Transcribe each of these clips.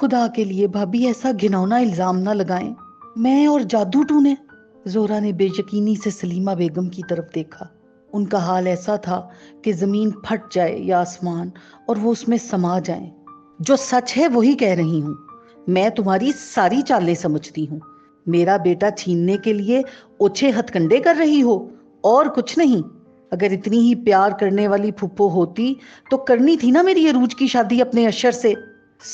خدا کے لیے بھابھی ایسا گھناؤنا الزام نہ لگائیں، میں اور جادو ٹونے؟ زہرا نے بے یقینی سے سلیمہ بیگم کی طرف دیکھا۔ ان کا حال ایسا تھا کہ زمین پھٹ جائے یا آسمان اور وہ اس میں سما جائیں۔ جو سچ ہے وہی کہہ رہی ہوں، میں تمہاری ساری چالیں سمجھتی ہوں۔ میرا بیٹا چھیننے کے لیے اوچھے ہتھ کنڈے کر رہی ہو اور کچھ نہیں۔ اگر اتنی ہی پیار کرنے والی پھپھو ہوتی تو کرنی تھی نا میری عروج کی شادی اپنے اشر سے۔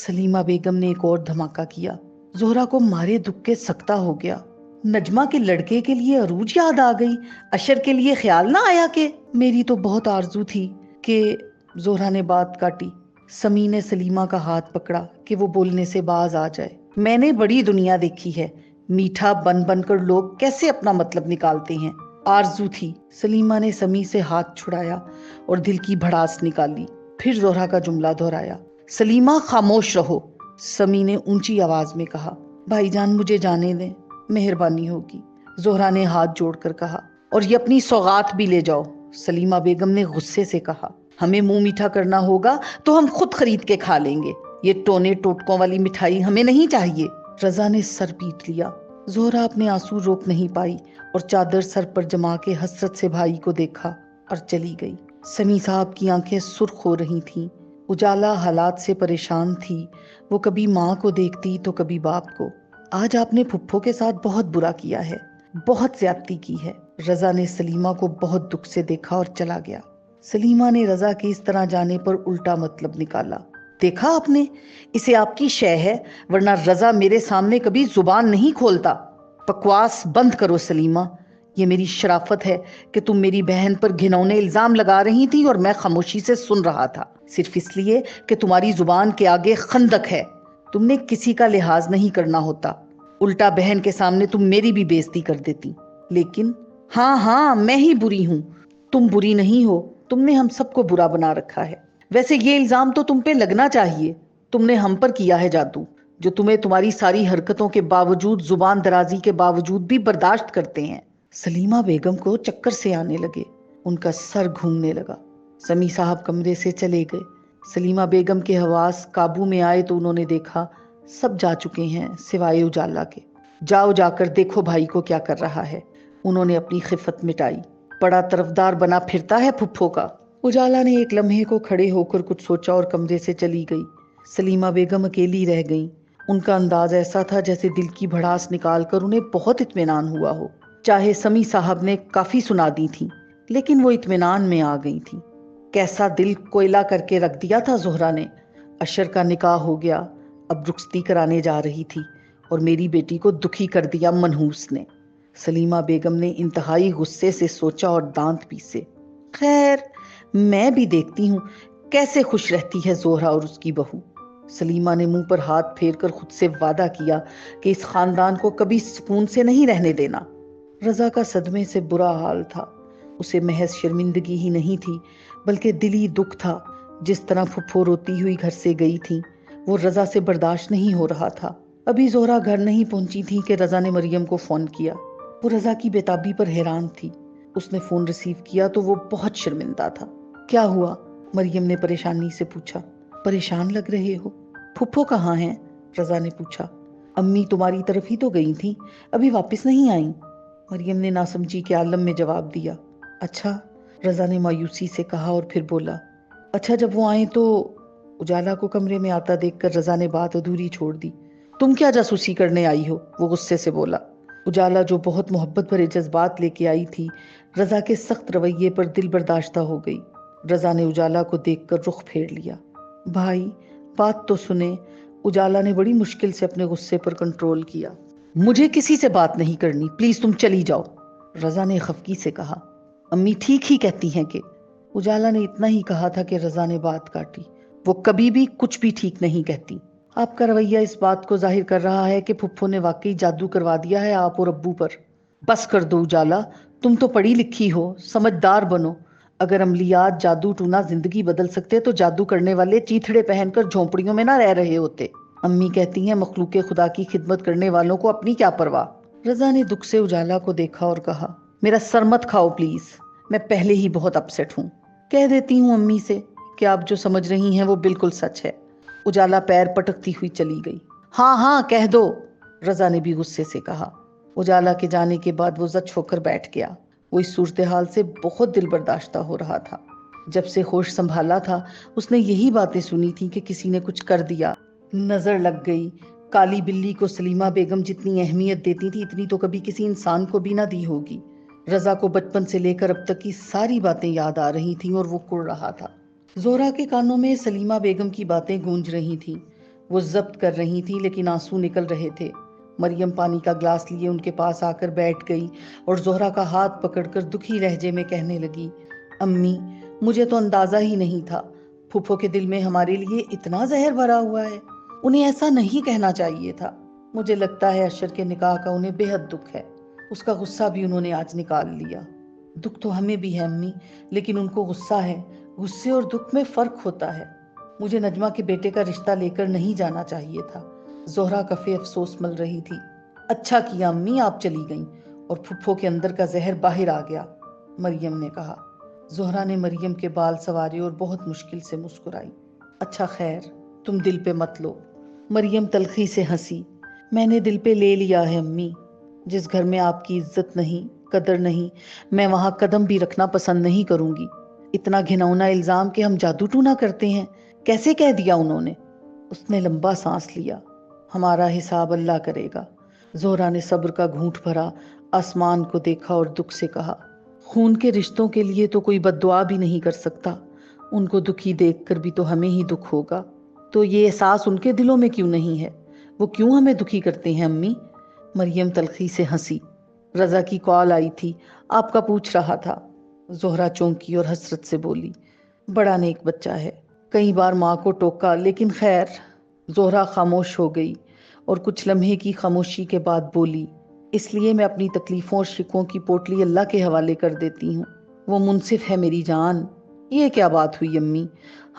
سلیمہ بیگم نے ایک اور دھماکہ کیا۔ زہرا کو مارے دکھ کے سکتہ ہو گیا۔ نجمہ کے لڑکے کے لیے عروج یاد آ گئی، اشر کے لیے خیال نہ آیا کہ میری تو بہت آرزو تھی کہ زہرا نے بات کاٹی۔ سمی نے سلیمہ کا ہاتھ پکڑا کہ وہ بولنے سے باز آ جائے۔ میں نے بڑی دنیا دیکھی ہے، میٹھا بن بن کر لوگ کیسے اپنا مطلب نکالتے ہیں۔ آرزو تھی۔ سلیمہ نے سمی سے ہاتھ چھڑایا اور دل کی بھڑاس نکالی۔ پھر زہرا کا جملہ دہرایا۔ سلیمہ خاموش رہو، سمی نے اونچی آواز میں کہا۔ بھائی جان مجھے جانے دیں، مہربانی ہوگی، زہرا نے ہاتھ جوڑ کر کہا۔ اور یہ اپنی سوغات بھی لے جاؤ، سلیمہ بیگم نے غصے سے کہا۔ ہمیں منہ میٹھا کرنا ہوگا تو ہم خود خرید کے کھا لیں گے، یہ ٹونے ٹوٹکوں والی مٹھائی ہمیں نہیں چاہیے۔ رضا نے سر پیٹ لیا۔ زہرا اپنے آنسو روک نہیں پائی اور چادر سر پر جما کے حسرت سے بھائی کو دیکھا اور چلی گئی۔ سمی صاحب کی آنکھیں سرخ ہو رہی تھیں۔ اجالا حالات سے پریشان تھی، وہ کبھی ماں کو دیکھتی تو کبھی باپ کو۔ آج آپ نے پھپھو کے ساتھ بہت برا کیا ہے، بہت زیادتی کی ہے۔ رضا نے سلیمہ کو بہت دکھ سے دیکھا اور چلا گیا۔ سلیمہ نے رضا کے اس طرح جانے پر الٹا مطلب نکالا۔ دیکھا آپ نے، اسے آپ کی شے ہے، ورنہ رضا میرے سامنے کبھی زبان نہیں کھولتا۔ بکواس بند کرو سلیمہ، یہ میری شرافت ہے کہ تم میری بہن پر گھنونے الزام لگا رہی تھی اور میں خاموشی سے سن رہا تھا، صرف اس لیے کہ تمہاری زبان کے آگے خندق ہے۔ تم نے کسی کا لحاظ نہیں کرنا ہوتا، الٹا بہن کے سامنے تم میری بھی بےزتی کر دیتی۔ لیکن ہاں میں ہی بری ہوں، تم بری نہیں ہو، تم نے ہم سب کو برا بنا رکھا ہے۔ ویسے یہ الزام تو تم پہ لگنا چاہیے، تم نے ہم پر کیا ہے جادو، جو تمہیں تمہاری ساری حرکتوں کے باوجود، زبان درازی کے باوجود بھی برداشت کرتے ہیں۔ سلیمہ بیگم کو چکر سے آنے لگے، ان کا سر گھومنے لگا۔ سمی صاحب کمرے سے چلے گئے۔ سلیمہ بیگم کے حواس قابو میں آئے تو انہوں نے دیکھا سب جا چکے ہیں سوائے اجالا کے۔ جاؤ جا کر دیکھو بھائی کو کیا کر رہا ہے۔ انہوں نے اپنی خفت مٹائی۔ بڑا طرفدار بنا پھرتا ہے پھپھو کا۔ اجالا نے ایک لمحے کو کھڑے ہو کر کچھ سوچا اور کمرے سے چلی گئی۔ سلیمہ بیگم اکیلی رہ گئیں۔ ان کا انداز ایسا تھا جیسے دل کی بھڑاس نکال کر انہیں بہت اطمینان ہوا ہو۔ چاہے سمی صاحب نے کافی سنا دی تھی، لیکن وہ اطمینان میں آ گئی تھی۔ کیسا دل کوئلہ کر کے رکھ دیا تھا زہرا نے۔ اشر کا نکاح ہو گیا، اب رخصتی کرانے جا رہی تھی اور میری بیٹی کو دکھی کر دیا منحوس نے۔ سلیمہ بیگم نے انتہائی غصے سے سوچا اور دانت پیسے۔ خیر، میں بھی دیکھتی ہوں کیسے خوش رہتی ہے زہرا اور اس کی بہو۔ سلیمہ نے منہ پر ہاتھ پھیر کر خود سے وعدہ کیا کہ اس خاندان کو کبھی سکون سے نہیں رہنے دینا۔ رضا کا صدمے سے برا حال تھا۔ اسے محض شرمندگی ہی نہیں تھی بلکہ دلی دکھ تھا۔ جس طرح پھپھو روتی ہوئی گھر سے گئی تھی وہ رضا سے برداشت نہیں ہو رہا تھا۔ ابھی زہرا گھر نہیں پہنچی تھی کہ رضا نے مریم کو فون کیا۔ وہ رضا کی بےتابی پر حیران تھی۔ اس نے فون ریسیو کیا تو وہ بہت شرمندہ تھا۔ کیا ہوا؟ مریم نے پریشانی سے پوچھا۔ پریشان لگ رہے ہو؟ پھپھو کہاں ہیں؟ رضا نے پوچھا۔ امی تمہاری طرف ہی تو گئی تھیں، ابھی واپس نہیں آئیں۔ مریم نے ناسمجھی کے عالم میں جواب دیا۔ اچھا، رضا نے مایوسی سے کہا اور پھر بولا، اچھا جب وہ آئیں تو؟ اجالا کو کمرے میں آتا دیکھ کر رضا نے بات ادھوری چھوڑ دی۔ تم کیا جاسوسی کرنے آئی ہو؟ وہ غصے سے بولا۔ اجالا جو بہت محبت بھرے جذبات لے کے آئی تھی، رضا کے سخت رویے پر دل برداشتہ ہو گئی۔ رضا نے اجالا کو دیکھ کر رخ پھیر لیا۔ بھائی بات تو سنیں۔ اجالا نے بڑی مشکل سے اپنے غصے پر کنٹرول کیا۔ مجھے کسی سے بات نہیں کرنی، پلیز تم چلی جاؤ، رضا نے خفگی سے کہا۔ امی ٹھیک ہی کہتی ہیں کہ؟ اجالا نے اتنا ہی کہا تھا کہ رضا نے بات کاٹی۔ وہ کبھی بھی کچھ بھی ٹھیک نہیں کہتی۔ آپ کا رویہ اس بات کو ظاہر کر رہا ہے کہ پھپھو نے واقعی جادو کروا دیا ہے آپ اور ابو پر۔ بس کر دو اجالا، تم تو پڑھی لکھی ہو، سمجھدار بنو۔ اگر عملیات جادو ٹونا زندگی بدل سکتے تو جادو کرنے والے چیتھڑے پہن کر جھونپڑیوں میں نہ رہ رہے ہوتے۔ امی کہتی ہیں مخلوق خدا کی خدمت کرنے والوں کو اپنی کیا پرواہ۔ رضا نے دکھ سے اجالا کو دیکھا اور کہا، میرا سر مت کھاؤ پلیز، میں پہلے ہی بہت اپسیٹ ہوں۔ کہہ دیتی ہوں امی سے کہ آپ جو سمجھ رہی ہیں وہ بالکل سچ ہے۔ اجالا پیر پٹکتی ہوئی چلی گئی۔ ہاں ہاں کہہ دو، رضا نے بھی غصے سے کہا۔ اجالا کے جانے کے بعد وہ زچ ہو کر بیٹھ گیا۔ وہ اس صورتحال سے بہت دل برداشتہ ہو رہا تھا۔ جب سے ہوش سنبھالا تھا اس نے یہی باتیں سنی تھی کہ کسی نے کچھ کر دیا، نظر لگ گئی۔ کالی بلی کو سلیمہ بیگم جتنی اہمیت دیتی تھی اتنی تو کبھی کسی انسان کو بھی نہ دی ہوگی۔ رضا کو بچپن سے لے کر اب تک کی ساری باتیں یاد آ رہی تھیں اور وہ کڑ رہا تھا۔ زہرا کے کانوں میں سلیمہ بیگم کی باتیں گونج رہی تھیں۔ وہ ضبط کر رہی تھی لیکن آنسو نکل رہے تھے۔ مریم پانی کا گلاس لیے ان کے پاس آ کر بیٹھ گئی اور زہرا کا ہاتھ پکڑ کر دکھی لہجے میں کہنے لگی، امی مجھے تو اندازہ ہی نہیں تھا، پھپھو کے دل میں ہمارے لیے اتنا زہر بھرا ہوا ہے۔ انہیں ایسا نہیں کہنا چاہیے تھا۔ مجھے لگتا ہے اشر کے نکاح کا انہیں بے حد دکھ ہے۔ اس کا غصہ بھی انہوں نے آج نکال لیا۔ دکھ تو ہمیں بھی ہے امی، لیکن ان کو غصہ ہے۔ غصے اور دکھ میں فرق ہوتا ہے۔ مجھے نجمہ کے بیٹے کا رشتہ لے کر نہیں جانا چاہیے تھا۔ زہرا کفے افسوس مل رہی تھی۔ اچھا کیا امی آپ چلی گئیں اور پھپھو کے اندر کا زہر باہر آ گیا، مریم نے کہا۔ زہرا نے مریم کے بال سوارے اور بہت مشکل سے مسکرائی۔ اچھا خیر، تم دل پہ مت لو۔ مریم تلخی سے ہنسی۔ میں نے دل پہ لے لیا ہے امی۔ جس گھر میں آپ کی عزت نہیں، قدر نہیں، میں وہاں قدم بھی رکھنا پسند نہیں کروں گی۔ اتنا گھناؤنا الزام کہ ہم جادو ٹونا کرتے ہیں، کیسے کہہ دیا انہوں نے؟ اس نے لمبا سانس لیا۔ ہمارا حساب اللہ کرے گا۔ زہرا نے صبر کا گھونٹ بھرا، آسمان کو دیکھا اور دکھ سے کہا، خون کے رشتوں کے لیے تو کوئی بد دعا بھی نہیں کر سکتا۔ ان کو دکھی دیکھ کر بھی تو ہمیں ہی دکھ ہوگا۔ تو یہ احساس ان کے دلوں میں کیوں نہیں ہے؟ وہ کیوں ہمیں دکھی کرتے ہیں امی؟ مریم تلخی سے ہنسی۔ رضا کی کال آئی تھی، آپ کا پوچھ رہا تھا۔ زہرا چونکی اور حسرت سے بولی، بڑا نیک بچہ ہے، کئی بار ماں کو ٹوکا لیکن خیر۔ زہرا خاموش ہو گئی اور کچھ لمحے کی خاموشی کے بعد بولی، اس لیے میں اپنی تکلیفوں اور شکوں کی پوٹلی اللہ کے حوالے کر دیتی ہوں، وہ منصف ہے میری جان۔ یہ کیا بات ہوئی امی؟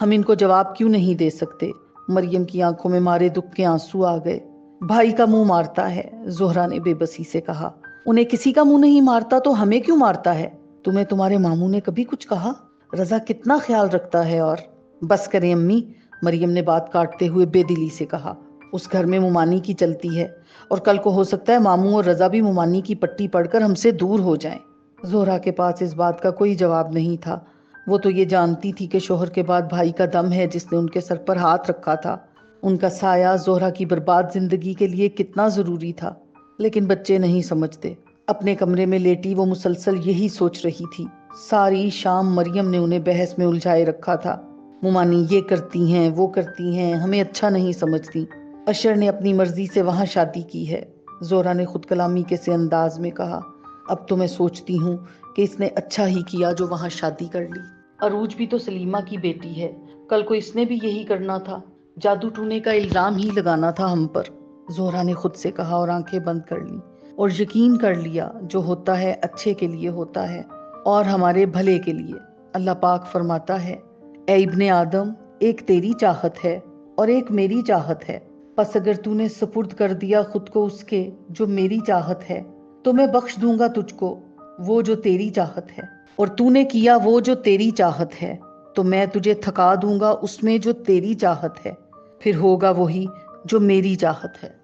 ہم ان کو جواب کیوں نہیں دے سکتے؟ مریم کی آنکھوں میں مارے دکھ کے آنسو آ گئے۔ بھائی کا منہ مارتا ہے، زہرا نے بے بسی سے کہا۔ انہیں کسی کا منہ نہیں مارتا تو ہمیں کیوں مارتا ہے؟ تمہیں تمہارے ماموں نے کبھی کچھ کہا؟ رضا کتنا خیال رکھتا ہے۔ اور بس کریں امی، مریم نے بات کاٹتے ہوئے بے دلی سے کہا۔ اس گھر میں ممانی کی چلتی ہے اور کل کو ہو سکتا ہے ماموں اور رضا بھی ممانی کی پٹی پڑھ کر ہم سے دور ہو جائیں۔ زہرا کے پاس اس بات کا کوئی جواب نہیں تھا۔ وہ تو یہ جانتی تھی کہ شوہر کے بعد بھائی کا دم ہے جس نے ان کے سر پر ہاتھ رکھا تھا۔ ان کا سایہ زہرا کی برباد زندگی کے لیے کتنا ضروری تھا، لیکن بچے نہیں سمجھتے۔ اپنے کمرے میں لیٹی وہ مسلسل یہی سوچ رہی تھی۔ ساری شام مریم نے انہیں بحث میں الجھائے رکھا تھا۔ ممانی یہ کرتی ہیں، وہ کرتی ہیں، ہمیں اچھا نہیں سمجھتی۔ اشر نے اپنی مرضی سے وہاں شادی کی ہے، زہرا نے خود کلامی کے سے انداز میں کہا۔ اب تو میں سوچتی ہوں کہ اس نے اچھا ہی کیا جو وہاں شادی کر لی۔ عروج بھی تو سلیمہ کی بیٹی ہے، کل کو اس نے بھی یہی کرنا تھا، جادو ٹونے کا الزام ہی لگانا تھا ہم پر، زہرا نے خود سے کہا اور آنکھیں بند کر لیں اور یقین کر لیا جو ہوتا ہے اچھے کے لیے ہوتا ہے اور ہمارے بھلے کے لیے۔ اللہ پاک فرماتا ہے، اے ابن آدم، ایک تیری چاہت ہے اور ایک میری چاہت ہے، پس اگر تو نے سپرد کر دیا خود کو اس کے جو میری چاہت ہے تو میں بخش دوں گا تجھ کو وہ جو تیری چاہت ہے، اور تو نے کیا وہ جو تیری چاہت ہے تو میں تجھے تھکا دوں گا اس میں جو تیری چاہت ہے، پھر ہوگا وہی جو میری چاہت ہے۔